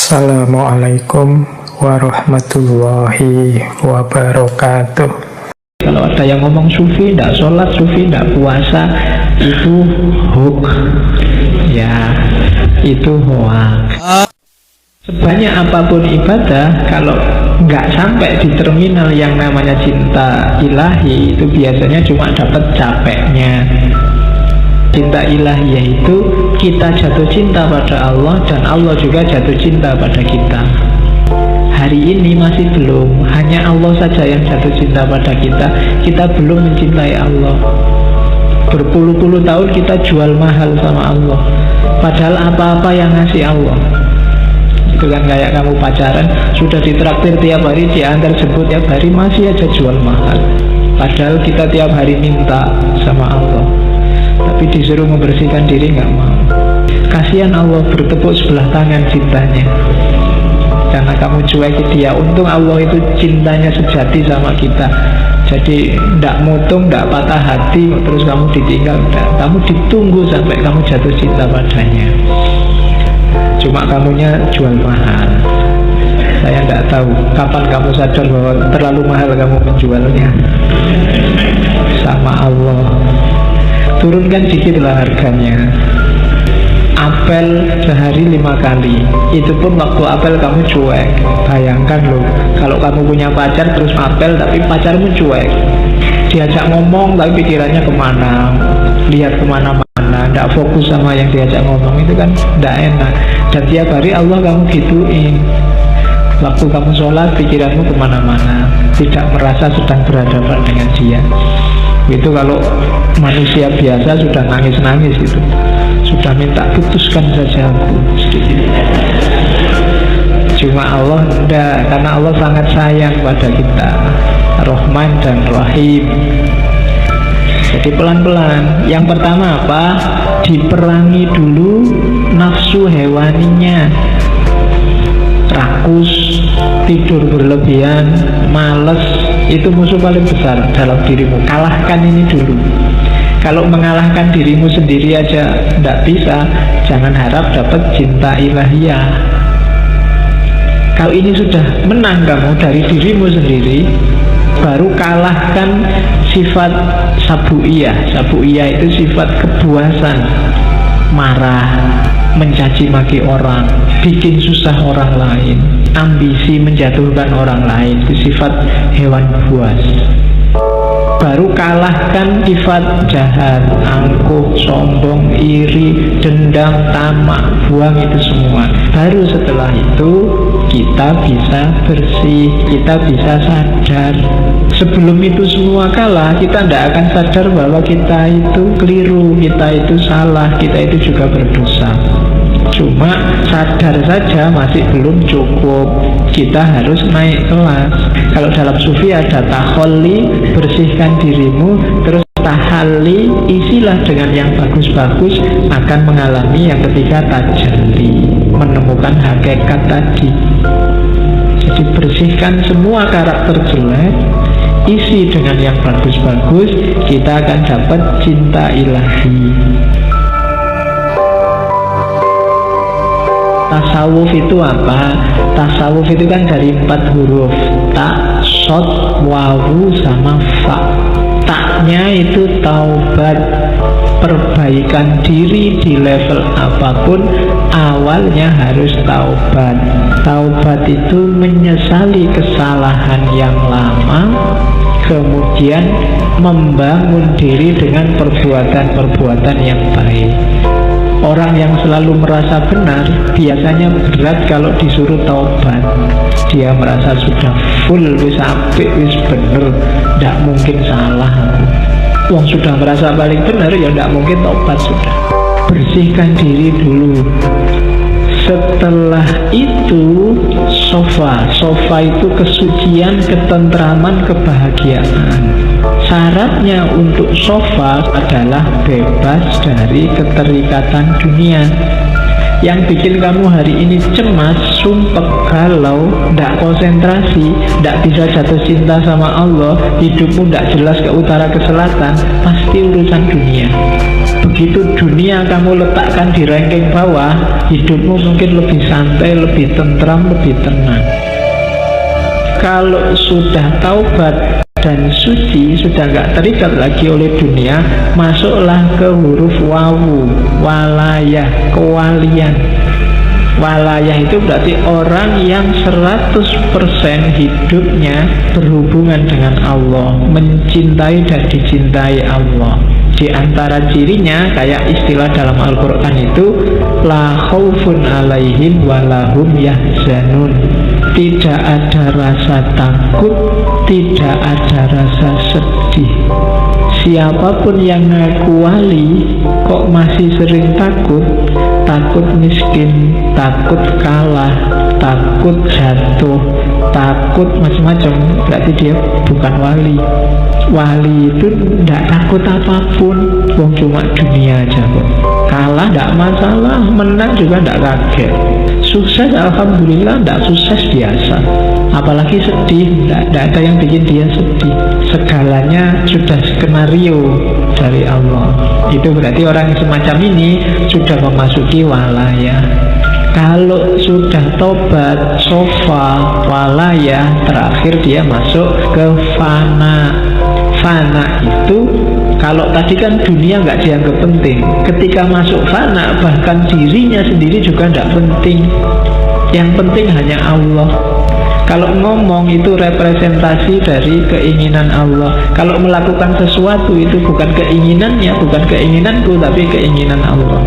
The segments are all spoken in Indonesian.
Assalamualaikum warahmatullahi wabarakatuh. Kalau ada yang ngomong sufi tidak sholat, sufi tidak puasa, itu hoax. Ya, itu hoax. Sebanyak apapun ibadah, kalau nggak sampai di terminal yang namanya cinta ilahi, itu biasanya cuma dapat capeknya. Cinta ilahi yaitu kita jatuh cinta pada Allah dan Allah juga jatuh cinta pada kita. Hari ini masih belum, hanya Allah saja yang jatuh cinta pada kita. Kita belum mencintai Allah. Berpuluh-puluh tahun kita jual mahal sama Allah, padahal apa-apa yang ngasih Allah. Itu kan kayak kamu pacaran, sudah ditraktir tiap hari, diantar jemput tiap hari, masih aja jual mahal. Padahal kita tiap hari minta sama Allah, tapi disuruh membersihkan diri nggak mau. Kasihan Allah, bertepuk sebelah tangan cintanya karena kamu cueki dia. Untung Allah itu cintanya sejati sama kita, jadi ndak mutung, ndak patah hati terus kamu ditinggal, ndak. Kamu ditunggu sampai kamu jatuh cinta padanya. Cuma kamunya jual mahal. Saya ndak tahu kapan kamu sadar bahwa terlalu mahal kamu menjualnya sama Allah. Turunkan dikitlah harganya. Apel sehari 5 kali, itu pun waktu apel kamu cuek. Bayangkan loh, kalau kamu punya pacar terus apel tapi pacarmu cuek, diajak ngomong tapi pikirannya kemana, lihat kemana-mana, tidak fokus sama yang diajak ngomong, itu kan tidak enak. Dan tiap hari Allah kamu gituin. Waktu kamu sholat pikiranmu kemana-mana, tidak merasa sedang berhadapan dengan dia. Itu kalau manusia biasa sudah nangis-nangis itu, sudah minta putuskan saja aku. Cuma Allah enggak, karena Allah sangat sayang pada kita, Rahman dan Rahim. Jadi pelan-pelan. Yang pertama apa? Diperangi dulu nafsu hewaninya. Rakus, tidur berlebihan, malas, itu musuh paling besar dalam dirimu. Kalahkan ini dulu. Kalau mengalahkan dirimu sendiri aja tidak bisa, jangan harap dapat cinta ilahiyah. Kalau ini sudah menang kamu dari dirimu sendiri, baru kalahkan sifat sabu'iyah. Sabu'iyah itu sifat kepuasan, marah, mencaci maki orang, bikin susah orang lain, ambisi menjatuhkan orang lain, itu sifat hewan buas. Baru kalahkan sifat jahat, angkuh, sombong, iri, dendam, tamak, buang itu semua. Baru setelah itu kita bisa bersih, kita bisa sadar. Sebelum itu semua kalah, kita tidak akan sadar bahwa kita itu keliru, kita itu salah, kita itu juga berdosa. Cuma sadar saja masih belum cukup. Kita harus naik kelas. Kalau dalam sufi ada takholli, bersihkan dirimu, terus tahalli, isilah dengan yang bagus-bagus, akan mengalami yang ketiga tajalli, menemukan hakikat tadi. Jadi bersihkan semua karakter jelek, isi dengan yang bagus-bagus, kita akan dapat cinta ilahi. Tasawuf itu apa? Tasawuf itu kan dari 4 huruf, tak, sod, wawu, sama fa. Taknya itu taubat, perbaikan diri di level apapun, awalnya harus taubat. Taubat itu menyesali kesalahan yang lama, kemudian membangun diri dengan perbuatan-perbuatan yang baik. Orang yang selalu merasa benar biasanya berat kalau disuruh taubat. Dia merasa sudah full, wis apik, wis bener, tidak mungkin salah. Wong sudah merasa paling benar, ya tidak mungkin taubat sudah. Bersihkan diri dulu. Setelah itu sofa. Sofa itu kesucian, ketentraman, kebahagiaan. Syaratnya untuk sofa adalah bebas dari keterikatan dunia. Yang bikin kamu hari ini cemas, sumpek, galau, tidak konsentrasi, tidak bisa jatuh cinta sama Allah, hidupmu tidak jelas ke utara ke selatan, pasti urusan dunia. Begitu dunia kamu letakkan di ranking bawah, hidupmu mungkin lebih santai, lebih tentram, lebih tenang. Kalau sudah taubat dan suci, sudah gak terikat lagi oleh dunia, masuklah ke huruf wawu, walayah, kewalian. Walayah itu berarti orang yang 100% hidupnya berhubungan dengan Allah, mencintai dan dicintai Allah. Di antara cirinya, kayak istilah dalam Al-Quran itu, la khaufun alaihim walahum yahzanun. Tidak ada rasa takut, tidak ada rasa sedih. Siapapun yang ngaku wali kok masih sering takut, takut miskin, takut kalah, takut jatuh, takut macam-macam, berarti dia bukan wali. Wali itu tidak takut apapun, wong cuma dunia aja kok. Kalah tidak masalah, menang juga tidak kaget. Sukses alhamdulillah, tidak sukses biasa. Apalagi sedih, tidak ada yang bikin dia sedih. Segalanya sudah skenario dari Allah. Itu berarti orang semacam ini sudah memasuki walayah. Kalau sudah tobat, sofa, walayah, terakhir dia masuk ke fana. Fana itu, kalau tadi kan dunia nggak dianggap penting, ketika masuk fana bahkan dirinya sendiri juga nggak penting. Yang penting hanya Allah. Kalau ngomong itu representasi dari keinginan Allah. Kalau melakukan sesuatu itu bukan keinginannya, bukan keinginanku, tapi keinginan Allah.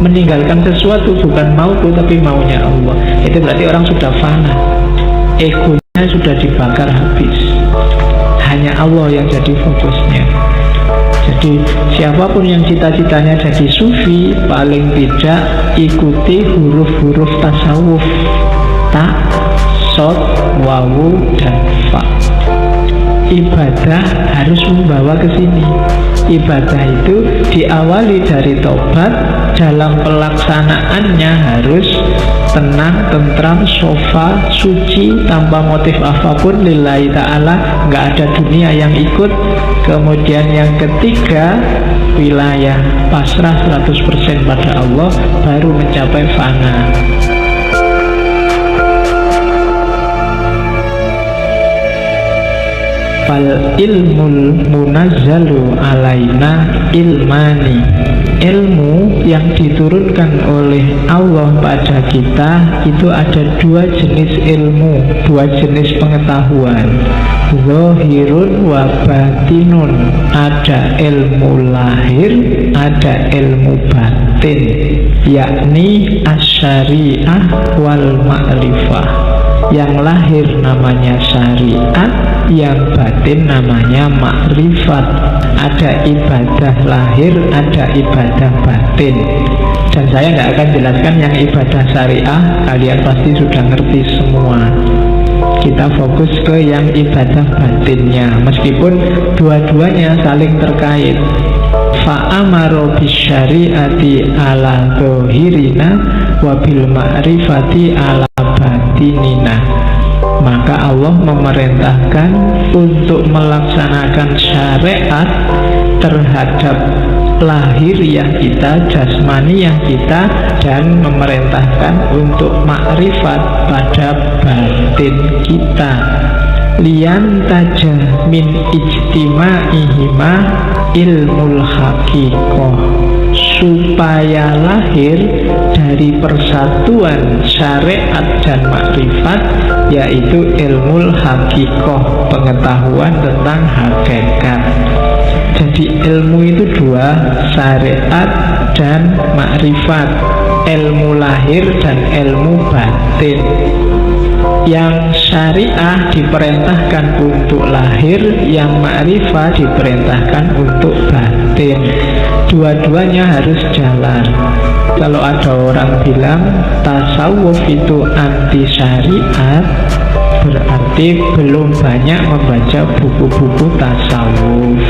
Meninggalkan sesuatu bukan mauku, tapi maunya Allah. Itu berarti orang sudah fana, egonya sudah dibakar habis. Hanya Allah yang jadi fokusnya. Jadi siapapun yang cita-citanya jadi sufi, paling tidak ikuti huruf-huruf tasawuf, ta, sod, wawu, dan fa. Ibadah harus membawa ke sini. Ibadah itu diawali dari tobat, dalam pelaksanaannya harus tenang, tentram, sofa, suci, tanpa motif apapun, lillahi ta'ala, nggak ada dunia yang ikut. Kemudian yang ketiga, wilayah, pasrah 100% pada Allah, baru mencapai fana. Fal ilmul munazzalu alaina ilmani. Ilmu yang diturunkan oleh Allah pada kita itu ada dua jenis ilmu, dua jenis pengetahuan, zahirun wa batinun. Ada ilmu lahir, ada ilmu batin, yakni asyariah wal ma'rifah. Yang lahir namanya syariat, yang batin namanya makrifat. Ada ibadah lahir, ada ibadah batin. Dan saya nggak akan jelaskan yang ibadah syariah, kalian pasti sudah ngerti semua. Kita fokus ke yang ibadah batinnya, meskipun dua-duanya saling terkait. Fa'amaro bisyariati ala zahirina wa bil ma'rifati ala batinina. Maka Allah memerintahkan untuk melaksanakan syariat terhadap lahiriah kita, jasmaniah kita, dan memerintahkan untuk makrifat pada batin kita. Lian taja min ijtima'ihima ilmul haqiqah, supaya lahir dari persatuan syariat dan makrifat, yaitu ilmul haqiqah, pengetahuan tentang hakikat. Jadi ilmu itu dua, syariat dan makrifat, ilmu lahir dan ilmu batin. Yang syariah diperintahkan untuk lahir, yang makrifat diperintahkan untuk batin. Dua-duanya harus jalan. Kalau ada orang bilang tasawuf itu anti syariat, berarti belum banyak membaca buku-buku tasawuf.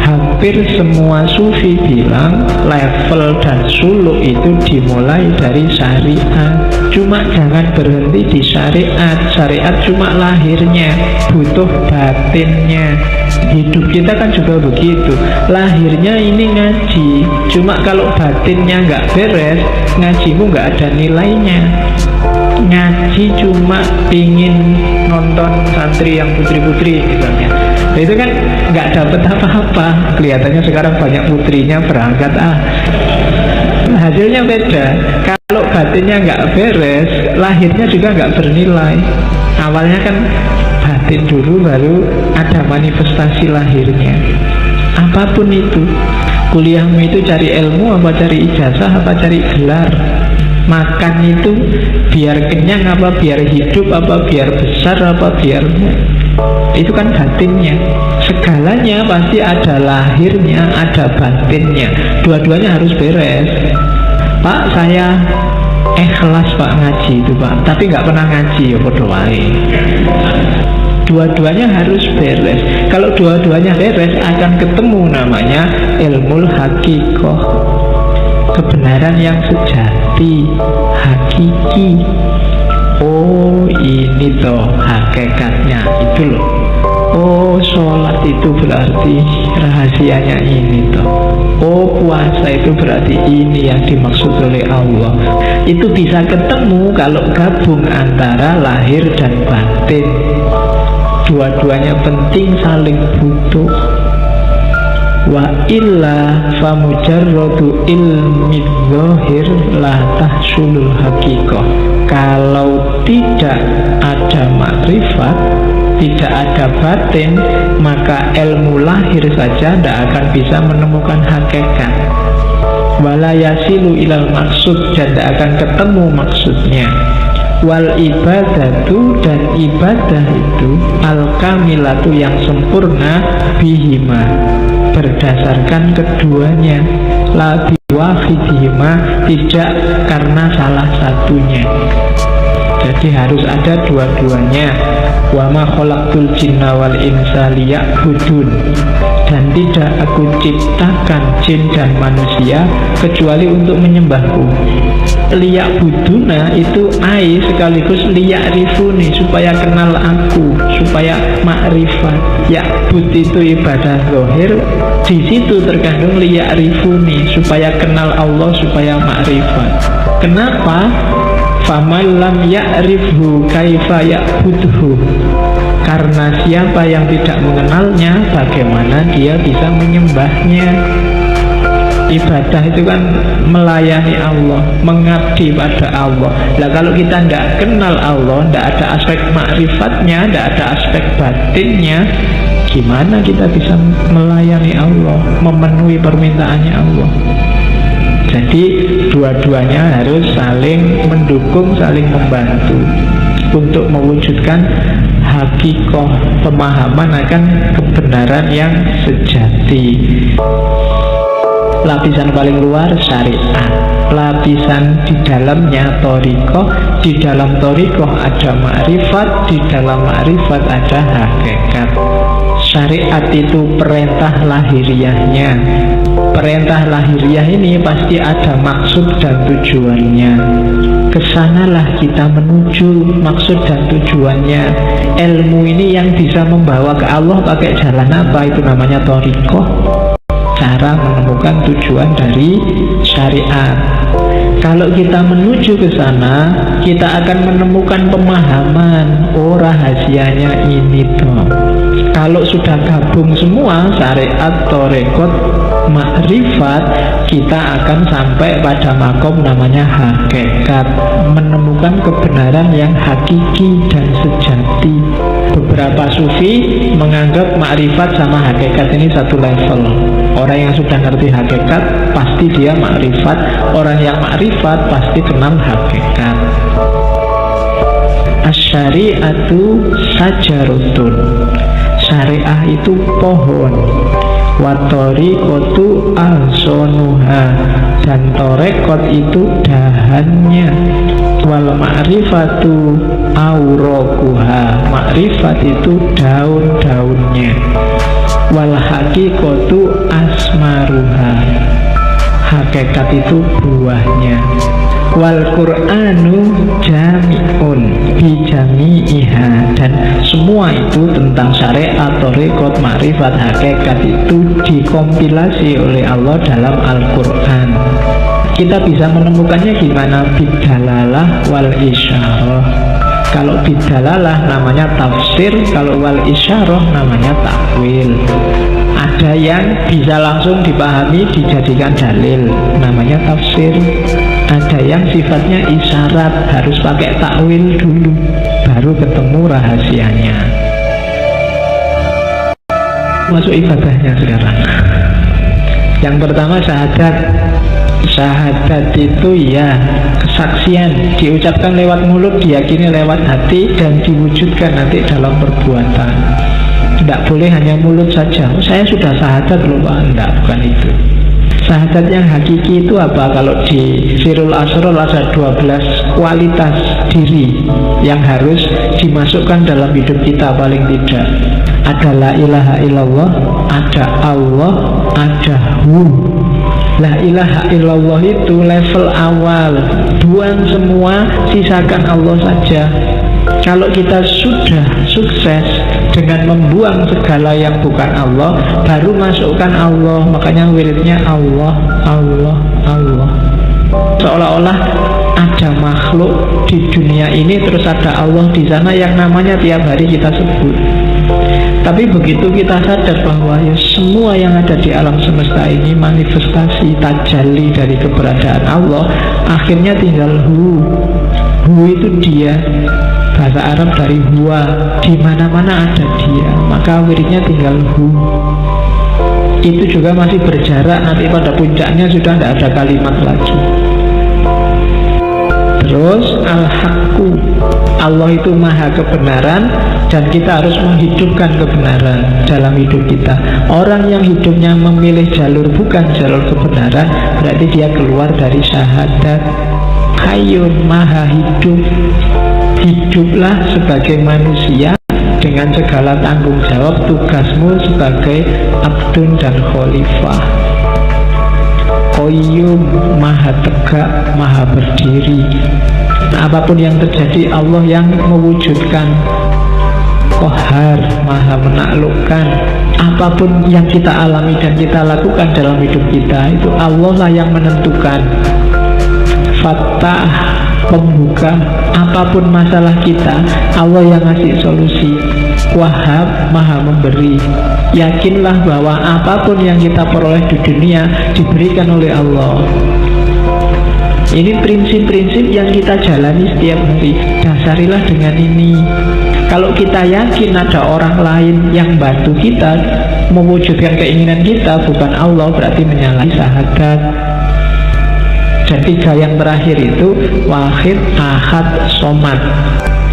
Hampir semua sufi bilang level dan suluk itu dimulai dari syariat. Cuma jangan berhenti di syariat. Syariat cuma lahirnya, butuh batinnya. Hidup kita kan juga begitu. Lahirnya ini ngaji, cuma kalau batinnya nggak beres, ngajimu nggak ada nilainya. Ngaji cuma pingin nonton santri yang putri-putri misalnya, itu kan nggak dapet apa-apa. Kelihatannya sekarang banyak putrinya berangkat, hasilnya beda. Kalau batinnya nggak beres, lahirnya juga nggak bernilai. Awalnya kan batin dulu, baru ada manifestasi lahirnya. Apapun itu, kuliahmu itu cari ilmu apa cari ijazah apa cari gelar? Makan itu biar kenyang apa biar hidup apa biar besar apa biar, itu kan batinnya. Segalanya pasti ada lahirnya, ada batinnya. Dua-duanya harus beres. Pak, saya ikhlas Pak ngaji itu Pak, tapi nggak pernah ngaji, ya bodoh wae. Dua-duanya harus beres. Kalau dua-duanya beres akan ketemu namanya ilmu hakikoh, kebenaran yang sejati, hakiki. Oh, ini toh hakikatnya itu loh. Oh, sholat itu berarti rahasianya ini toh. Oh, puasa itu berarti ini yang dimaksud oleh Allah. Itu bisa ketemu kalau gabung antara lahir dan batin. Dua-duanya penting, saling butuh. Wa illa famujarradu ilmi dzahir la tahsulul haqiqah. Kalau tidak ada makrifat, tidak ada batin, maka ilmu lahir saja tidak akan bisa menemukan hakikat. Wala yasilu ilal maksud, dan tidak akan ketemu maksudnya. Wal ibadatu, dan ibadah itu al-kamilatu yang sempurna bihima, berdasarkan keduanya, la biwahidihima, tidak karena salah satunya. Jadi harus ada dua-duanya. Wa ma khalaqtul jinna wal insa liya'budun, dan tidak aku ciptakan jin dan manusia kecuali untuk menyembahku. Liya'buduna itu ai sekaligus liya'rifuni, supaya kenal aku, supaya makrifat. Ya'bud itu ibadah zahir, di situ terkandung liya'rifuni, supaya kenal Allah, supaya makrifat. Kenapa? Faman lam ya'rifhu kaifa ya'budhu, karena siapa yang tidak mengenalnya, bagaimana dia bisa menyembahnya. Ibadah itu kan melayani Allah, mengabdi pada Allah. Nah, kalau kita tidak kenal Allah, tidak ada aspek makrifatnya, tidak ada aspek batinnya, gimana kita bisa melayani Allah, memenuhi permintaannya Allah? Jadi dua-duanya harus saling mendukung, saling membantu untuk mewujudkan hakikoh, pemahaman akan kebenaran yang sejati. Lapisan paling luar syariat, lapisan di dalamnya thariqah. Di dalam thariqah ada ma'rifat, di dalam ma'rifat ada hakikat. Syariat itu perintah lahiriahnya. Perintah lahiriah ini pasti ada maksud dan tujuannya. Kesanalah kita menuju maksud dan tujuannya. Ilmu ini yang bisa membawa ke Allah pakai jalan apa? Itu namanya thariqah. Cara menemukan tujuan dari syariat. Kalau kita menuju ke sana, kita akan menemukan pemahaman. Oh, rahasianya ini toh. Kalau sudah gabung semua syariat, thariqat, makrifat, kita akan sampai pada makom namanya hakikat, menemukan kebenaran yang hakiki dan sejati. Beberapa sufi menganggap makrifat sama hakikat ini satu level. Orang yang sudah ngerti hakikat pasti dia makrifat, orang yang makrifat pasti kenal hakikat. Asy-syari'atu sajarutun, syariah itu pohon. Watoriqotu ahsonuha, dan torekot itu dahannya. Wal ma'rifatu aurokuha, makrifat itu daun-daunnya. Wal haqiqatu asmaruha, hakikat itu buahnya. Wal Qur'anu jami'un bijami'iha, dan semua itu tentang syariat, thariqat, makrifat, hakikat itu dikompilasi oleh Allah dalam Al-Qur'an. Kita bisa menemukannya gimana? Bidalalah wal isyarah. Kalau bidalalah namanya tafsir, kalau wal isyarah namanya takwil. Ada yang bisa langsung dipahami dijadikan dalil, namanya tafsir. Ada yang sifatnya isyarat, harus pakai takwil dulu baru ketemu rahasianya. Masuk ibadahnya sekarang. Yang pertama syahadat. Syahadat itu ya kesaksian, diucapkan lewat mulut, diyakini lewat hati, dan diwujudkan nanti dalam perbuatan. Tidak boleh hanya mulut saja, saya sudah syahadat loh Pak. Tidak, bukan itu. Syahadat yang hakiki itu apa? Kalau di Sirul Asrul ada 12 kualitas diri yang harus dimasukkan dalam hidup kita paling tidak. Ada la ilaha illallah, ada Allah, ada hu. La ilaha illallah itu level awal, buang semua, sisakan Allah saja. Kalau kita sudah sukses dengan membuang segala yang bukan Allah, baru masukkan Allah. Makanya wiridnya Allah, Allah, Allah. Seolah-olah ada makhluk di dunia ini, terus ada Allah di sana yang namanya tiap hari kita sebut. Tapi begitu kita sadar bahwa ya semua yang ada di alam semesta ini manifestasi tajalli dari keberadaan Allah, akhirnya tinggal hu. Hu itu dia, bahasa Arab dari huwa, di mana-mana ada dia, maka wiridnya tinggal hu. Itu juga masih berjarak, nanti pada puncaknya sudah tidak ada kalimat lagi. Terus al-haqqu, Allah itu maha kebenaran, dan kita harus menghidupkan kebenaran dalam hidup kita. Orang yang hidupnya memilih jalur bukan jalur kebenaran, berarti dia keluar dari syahadat. Hayyun, maha hidup. Hiduplah sebagai manusia dengan segala tanggung jawab tugasmu sebagai abdun dan khalifah. Qayyum, maha tegak, maha berdiri. Apapun yang terjadi Allah yang mewujudkan. Qahar, maha menaklukkan. Apapun yang kita alami dan kita lakukan dalam hidup kita, itu Allah lah yang menentukan. Fattah, pembuka. Apapun masalah kita, Allah yang ngasih solusi. Wahab, maha memberi. Yakinlah bahwa apapun yang kita peroleh di dunia diberikan oleh Allah. Ini prinsip-prinsip yang kita jalani setiap hari. Dasarilah dengan ini. Kalau kita yakin ada orang lain yang bantu kita mewujudkan keinginan kita, bukan Allah, berarti menyalahi syahadat. Dan 3 yang terakhir itu wahid, ahad, somad.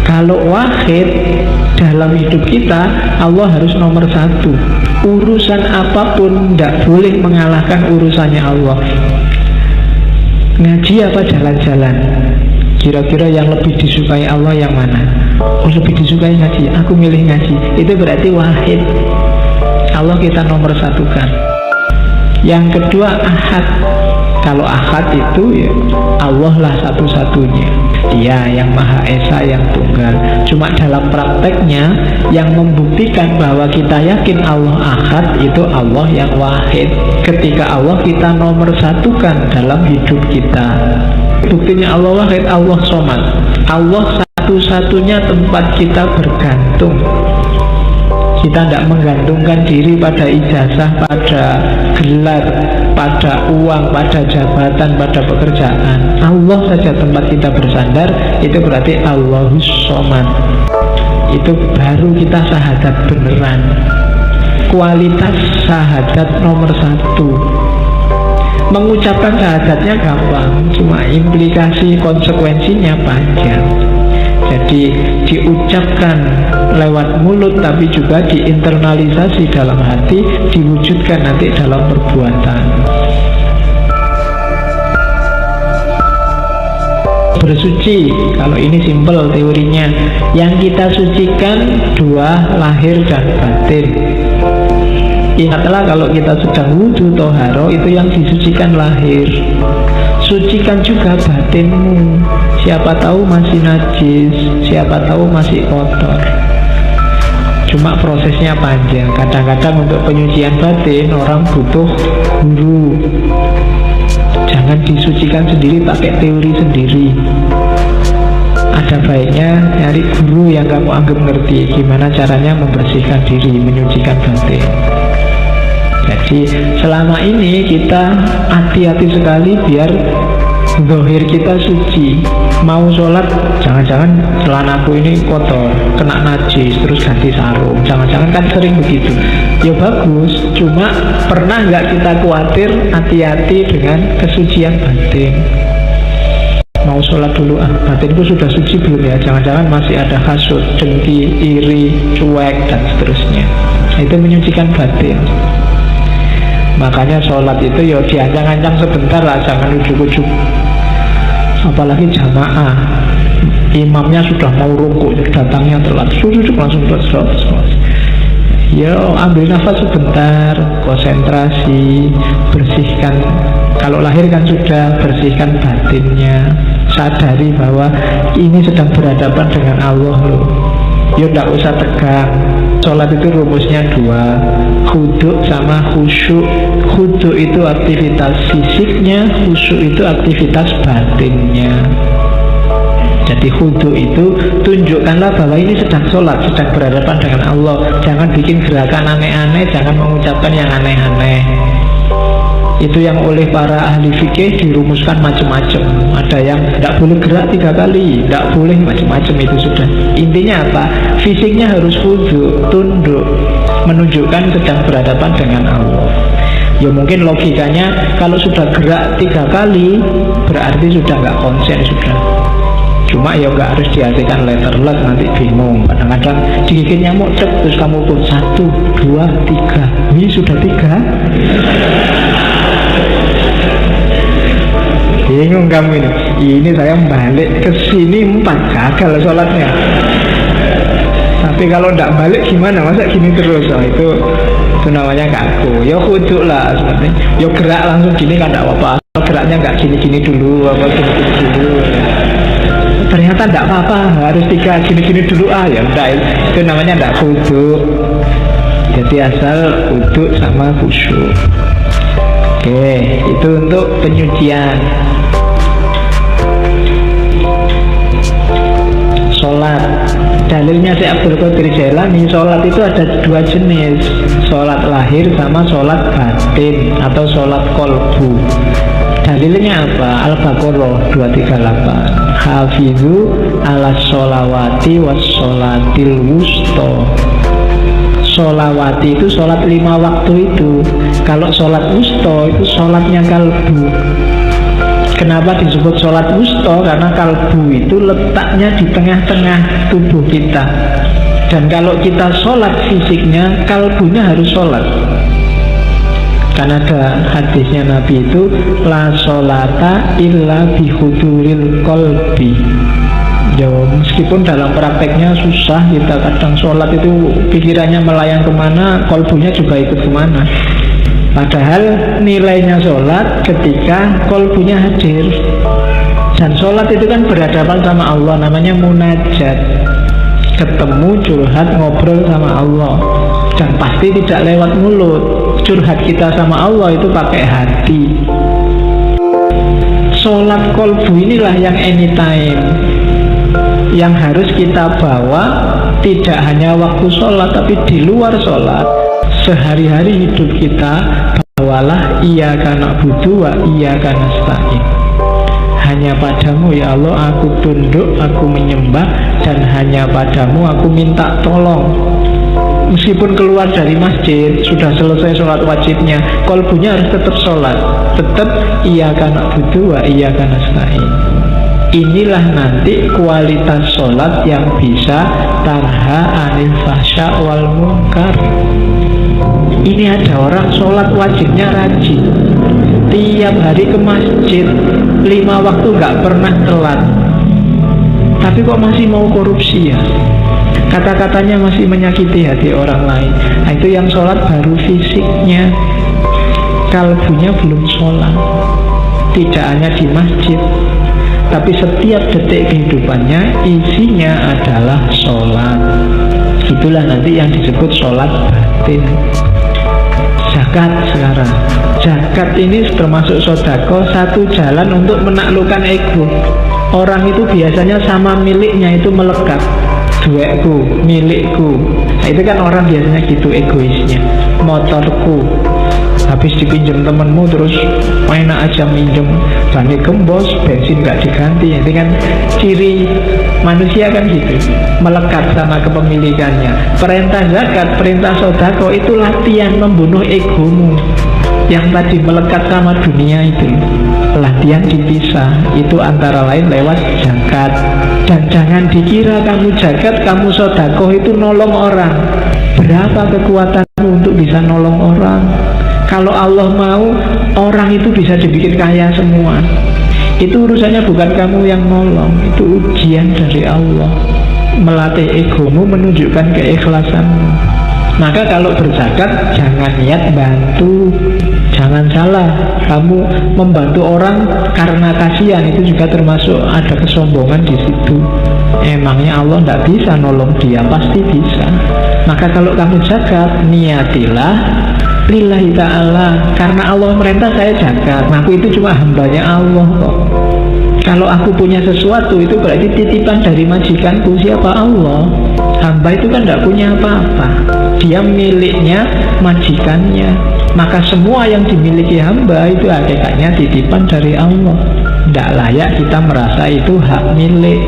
Kalau wahid dalam hidup kita, Allah harus nomor 1. Urusan apapun tidak boleh mengalahkan urusannya Allah. Ngaji apa jalan-jalan? Kira-kira yang lebih disukai Allah yang mana? Oh, lebih disukai ngaji, aku milih ngaji. Itu berarti wahid, Allah kita nomor 1-kan. Yang kedua ahad. Kalau ahad itu ya Allah lah satu-satunya, dia yang Maha Esa, yang tunggal. Cuma dalam prakteknya yang membuktikan bahwa kita yakin Allah ahad itu Allah yang wahid. Ketika Allah kita nomor 1-kan dalam hidup kita. Buktinya Allah wahid, Allah somad. Allah satu-satunya tempat kita bergantung. Kita tidak menggantungkan diri pada ijazah, pada gelar, pada uang, pada jabatan, pada pekerjaan. Allah saja tempat kita bersandar. Itu berarti Allahus Somad. Itu baru kita syahadat beneran. Kualitas syahadat nomor 1. Mengucapkan syahadatnya gampang, cuma implikasi konsekuensinya panjang. Jadi diucapkan lewat mulut, tapi juga diinternalisasi dalam hati, diwujudkan nanti dalam perbuatan. Bersuci, kalau ini simpel teorinya. Yang kita sucikan dua, lahir dan batin. Ingatlah kalau kita sedang wudhu toharo, itu yang disucikan lahir. Sucikan juga batinmu. Siapa tahu masih najis, siapa tahu masih kotor. Cuma prosesnya panjang. Kadang-kadang untuk penyucian batin orang butuh guru. Jangan disucikan sendiri pakai teori sendiri. Ada baiknya nyari guru yang kamu anggap ngerti gimana caranya membersihkan diri, menyucikan batin. Jadi selama ini kita hati-hati sekali biar zahir kita suci. Mau sholat, jangan-jangan celanaku ini kotor, kena najis, terus ganti sarung. Jangan-jangan kan sering begitu. Ya bagus, cuma pernah nggak kita khawatir, hati-hati dengan kesucian batin. Mau sholat dulu, batinku sudah suci belum ya? Jangan-jangan masih ada hasud, dengki, iri, cuek, dan seterusnya. Itu menyucikan batin. Makanya sholat itu ya diancang-ancang sebentar lah, jangan ujuk-ujuk. Apalagi jamaah, imamnya sudah mau rukuk, datangnya telat, sujuk langsung terus. Ya ambil nafas sebentar, konsentrasi, bersihkan. Kalau lahir kan sudah, bersihkan batinnya. Sadari bahwa ini sedang berhadapan dengan Allah loh. Ya tidak usah tegang. Sholat itu rumusnya dua, khudu sama khusyuk. Khudu itu aktivitas fisiknya, khusyuk itu aktivitas batinnya. Jadi khudu itu tunjukkanlah bahwa ini sedang sholat, sedang berhadapan dengan Allah. Jangan bikin gerakan aneh-aneh, jangan mengucapkan yang aneh-aneh. Itu yang oleh para ahli fikih dirumuskan macam-macam. Ada yang tidak boleh gerak 3 kali, tidak boleh macam-macam, itu sudah. Intinya apa? Fisiknya harus khudu, tunduk, menunjukkan sedang berhadapan dengan Allah. Ya mungkin logikanya kalau sudah gerak 3 kali berarti sudah nggak konsen sudah. Cuma ya nggak harus diartikan letterless, nanti bingung. Kadang-kadang digigit nyamuk terus kamu pun 1, 2, 3. Ini sudah 3. Bingung kamu ini. Ini saya balik ke sini 4, gagal sholatnya. Tapi kalau tidak balik gimana? Masa gini terus? Oh, itu namanya kaku. Ya khudu lah sebenarnya. Ya gerak langsung gini kan tidak apa-apa. Geraknya nggak gini-gini dulu, apa gini-gini dulu. Ternyata tidak apa-apa, harus 3 gini-gini dulu. Ya udah, itu namanya tidak khudu. Jadi asal khudu sama khusyuk. Oke, itu untuk penyucian. Sholat, dalilnya Syekh Abdul Qadir Jailani, sholat itu ada 2 jenis, sholat lahir sama sholat batin atau sholat kolbu. Dalilnya apa? Al-Baqarah 238. Hafizu ala sholawati was sholatil wusto. Sholawati itu sholat 5 waktu itu. Kalau sholat wusto itu sholatnya kalbu. Kenapa disebut sholat wusto? Karena kalbu itu letaknya di tengah-tengah tubuh kita. Dan kalau kita sholat fisiknya, kalbunya harus sholat. Karena ada hadisnya Nabi itu, la sholata illa bihuduril kolbi. Ya, meskipun dalam prakteknya susah, kita kadang sholat itu pikirannya melayang kemana, kolbunya juga ikut kemana. Padahal nilainya sholat ketika kolbunya hadir. Dan sholat itu kan berhadapan sama Allah, namanya munajat. Ketemu, curhat, ngobrol sama Allah. Dan pasti tidak lewat mulut. Curhat kita sama Allah itu pakai hati. Sholat kolbu inilah yang anytime, yang harus kita bawa. Tidak hanya waktu sholat, tapi di luar sholat, sehari-hari hidup kita, bawalah iyyaka na'budu wa iyyaka nasta'in. Hanya padamu ya Allah aku tunduk, aku menyembah, dan hanya padamu aku minta tolong. Meskipun keluar dari masjid, sudah selesai sholat wajibnya, kolbunya harus tetap sholat, tetap iyyaka na'budu wa iyyaka nasta'in. Inilah nanti kualitas sholat yang bisa tanha anil fahsya wal munkar. Ini ada orang sholat wajibnya rajin, tiap hari ke masjid, 5 waktu gak pernah telat, tapi kok masih mau korupsi ya? Kata-katanya masih menyakiti hati orang lain. Nah, itu yang sholat baru fisiknya, kalbunya belum sholat. Tidak hanya di masjid, tapi setiap detik kehidupannya isinya adalah sholat. Itulah nanti yang disebut sholat batin. Zakat sekarang, zakat ini termasuk sodako, satu jalan untuk menaklukkan ego. Orang itu biasanya sama miliknya itu melekat, duitku, milikku. Nah, itu kan orang biasanya gitu egoisnya. Motorku, habis dipinjam temenmu terus enak aja minjem, bani gembos, bensin gak diganti. Itu kan ciri manusia kan gitu, melekat sama kepemilikannya. Perintah zakat, perintah sodako itu latihan membunuh egomu yang tadi melekat sama dunia itu. Latihan dipisah, itu antara lain lewat zakat. Dan jangan dikira kamu zakat, kamu sodako itu nolong orang. Berapa kekuatanmu untuk bisa nolong orang? Kalau Allah mau, orang itu bisa dibikin kaya semua. Itu urusannya bukan kamu yang nolong, itu ujian dari Allah. Melatih egomu, menunjukkan keikhlasanmu. Maka kalau berzakat, jangan niat bantu. Jangan salah, kamu membantu orang karena kasihan, itu juga termasuk ada kesombongan di situ. Emangnya Allah tidak bisa nolong dia? Pasti bisa. Maka kalau kamu zakat, niatilah lillahi ta'ala, karena Allah merintah saya zakat. Aku itu cuma hambanya Allah kok. Kalau aku punya sesuatu, itu berarti titipan dari majikanku. Siapa? Allah. Hamba itu kan tidak punya apa-apa, dia miliknya majikannya. Maka semua yang dimiliki hamba itu hakikatnya titipan dari Allah. Tidak layak kita merasa itu hak milik.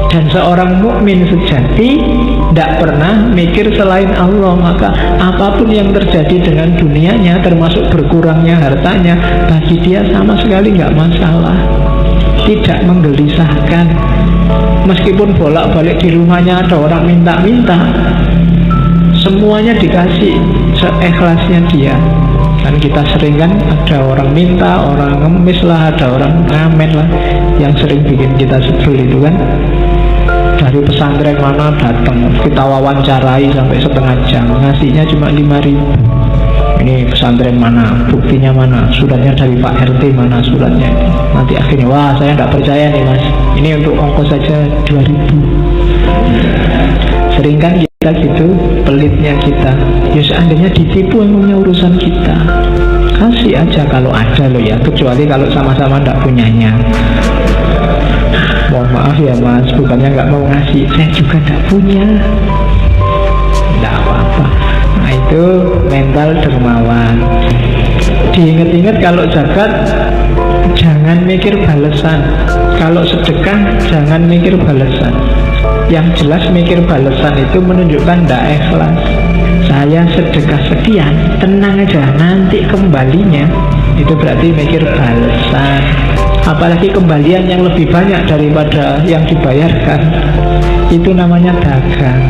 Dan seorang mukmin sejati tidak pernah mikir selain Allah. Maka apapun yang terjadi dengan dunianya, termasuk berkurangnya hartanya, bagi dia sama sekali nggak masalah. Tidak menggelisahkan. Meskipun bolak-balik di rumahnya ada orang minta-minta, semuanya dikasih seikhlasnya dia. Kan kita sering kan ada orang minta, orang ngemis lah, ada orang ngamen lah, yang sering bikin kita sebel itu kan. Dari pesantren mana datang, kita wawancarai sampai setengah jam, ngasihnya cuma 5.000. Ini pesantren mana, buktinya mana, suratnya dari Pak RT mana suratnya. Nanti akhirnya, wah saya tidak percaya nih mas, ini untuk ongkos saja 2.000. Sering kan kita gitu, pelitnya kita. Ya seandainya ditipu yang punya urusan kita, kasih aja kalau ada loh ya, kecuali kalau sama-sama tidak punyanya. Mohon maaf ya mas, bukannya nggak mau ngasih, saya juga tidak punya. Tidak apa-apa. Nah itu mental dermawan. Diingat-ingat kalau zakat jangan mikir balesan, kalau sedekah jangan mikir balesan. Yang jelas mikir balesan itu menunjukkan tidak ikhlas. Saya sedekah sekian, tenang aja, nanti kembalinya. Itu berarti mikir balesan. Apalagi kembalian yang lebih banyak daripada yang dibayarkan, itu namanya dagang.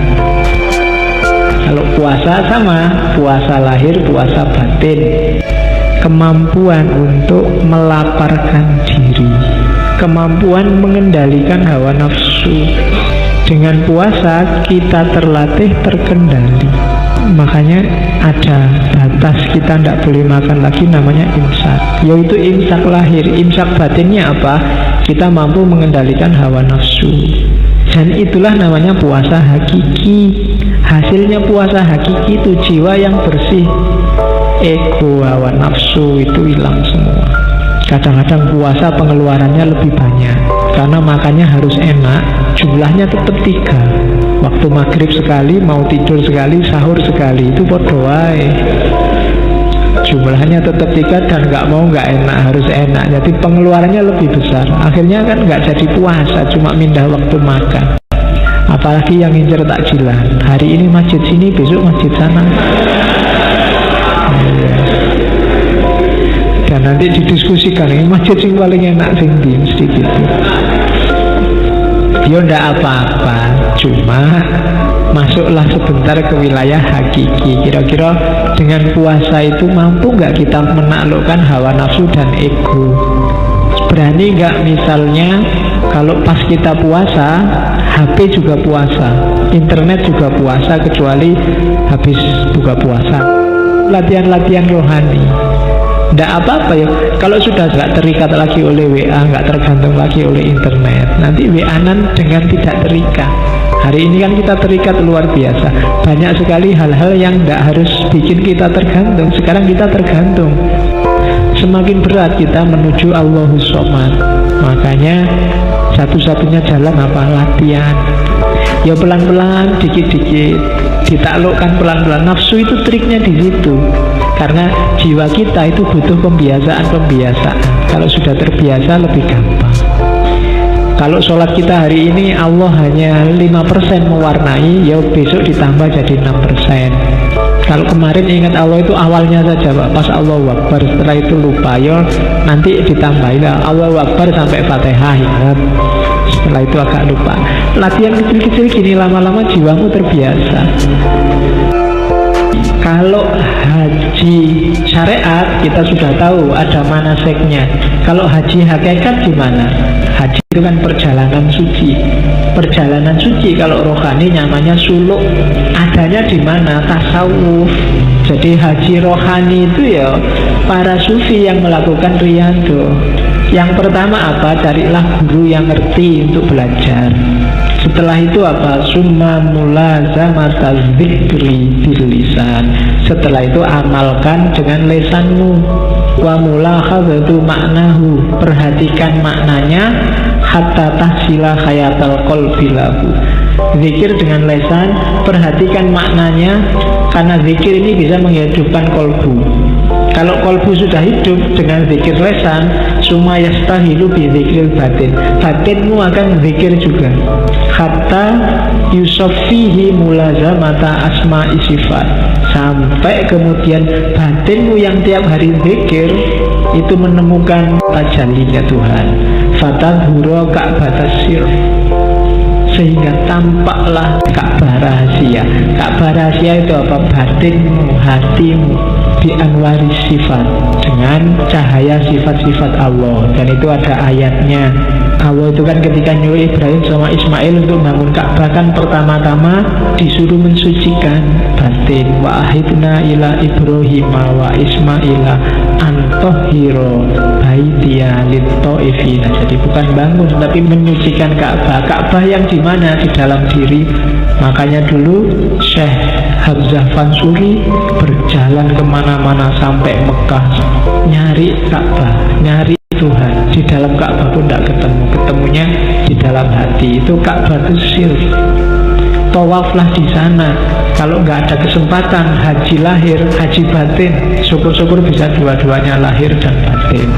Kalau puasa sama, puasa lahir, puasa batin. Kemampuan untuk melaparkan diri, kemampuan mengendalikan hawa nafsu. Dengan puasa kita terlatih terkendali. Makanya ada batas, kita tidak boleh makan lagi, namanya imsak. Yaitu imsak lahir. Imsak batinnya apa? Kita mampu mengendalikan hawa nafsu. Dan itulah namanya puasa hakiki. Hasilnya puasa hakiki itu jiwa yang bersih. Ego, hawa nafsu itu hilang semua. Kadang-kadang puasa pengeluarannya lebih banyak, karena makannya harus enak. Jumlahnya tetap 3. Waktu maghrib sekali, mau tidur sekali, sahur sekali. Itu podo wae. Jumlahnya tetap 3 dan nggak mau nggak enak, harus enak. Jadi pengeluarannya lebih besar. Akhirnya kan nggak jadi puasa, cuma pindah waktu makan. Apalagi yang ngincer takjilan. Hari ini masjid sini, besok masjid sana. Dan nanti didiskusikan, ini masjid sing paling enak sing di, mesti gitu. Ya ndak apa-apa, cuma masuklah sebentar ke wilayah hakiki. Kira-kira dengan puasa itu mampu nggak kita menaklukkan hawa nafsu dan ego? Berani nggak misalnya kalau pas kita puasa, HP juga puasa, internet juga puasa, kecuali habis buka puasa. Latihan-latihan rohani. Nggak apa-apa ya, kalau sudah nggak terikat lagi oleh WA, nggak tergantung lagi oleh internet, nanti WA-an dengan tidak terikat. Hari ini kan kita terikat luar biasa. Banyak sekali hal-hal yang nggak harus bikin kita tergantung. Sekarang kita tergantung. Semakin berat kita menuju Allahus Somad. Makanya satu-satunya jalan apa? Latihan. Ya pelan-pelan, dikit-dikit, ditaklukkan pelan-pelan. Nafsu itu triknya di situ. Karena jiwa kita itu butuh pembiasaan. Kalau sudah terbiasa lebih gampang. Kalau sholat kita hari ini Allah hanya 5% mewarnai, ya besok ditambah jadi 6%. Kalau kemarin ingat Allah itu awalnya saja Pak, pas Allahu Akbar, setelah itu lupa, ya nanti ditambahilah Allahu Akbar sampai Fatihah, ingat. Setelah itu agak lupa. Latihan kecil-kecil gini lama-lama jiwamu terbiasa. Kalau haji syariat kita sudah tahu ada manasiknya. Kalau haji hakikat gimana? Haji itu kan perjalanan suci. Perjalanan suci kalau rohani namanya suluk. Adanya di mana? Tasawuf. Jadi haji rohani itu ya para sufi yang melakukan riyadhah. Yang pertama apa? Carilah guru yang ngerti untuk belajar. Setelah itu apa? Summa mulazamata dzikri bil lisan. Setelah itu amalkan dengan lesanmu. Wa mulakhadzatu maknahu. Perhatikan maknanya hatta tahsila khayatal qalbi lahu. Zikir dengan lesan, perhatikan maknanya, karena zikir ini bisa menghidupkan kolbu. Kalau kolbu sudah hidup dengan zikir lesan, summa yastahilu bi zikril batin. Batinmu akan zikir juga. Hatta yusaffihi mulazamata asma'i sifat. Sampai kemudian batinmu yang tiap hari zikir itu menemukan tajallinya Tuhan. Fatadhura ka'batas sirr. Sehingga tampaklah Ka'bah rahasia. Ka'bah rahasia itu apa? Batinmu, hatimu di anwari sifat, dengan cahaya sifat-sifat Allah. Dan itu ada ayatnya. Allah itu kan ketika nyuruh Ibrahim sama Ismail untuk bangun Ka'bah, kan pertama-tama disuruh mensucikan batin. Wa ahidna ila Ibrahim wa Ismaila antahhiro baitiya lit-taifina. Jadi bukan bangun tapi menyucikan Ka'bah. Ka'bah yang di mana? Di dalam diri. Makanya dulu Syekh Hamzah Fansuri berjalan kemana-mana sampai Mekah nyari Ka'bah, nyari Tuhan. Di dalam Ka'bah pun tidak ketemu, ketemunya di dalam hati. Itu Ka'bah itu sir. Tawaflah di sana. Kalau nggak ada kesempatan haji lahir, haji batin, syukur-syukur bisa dua-duanya lahir dan batin.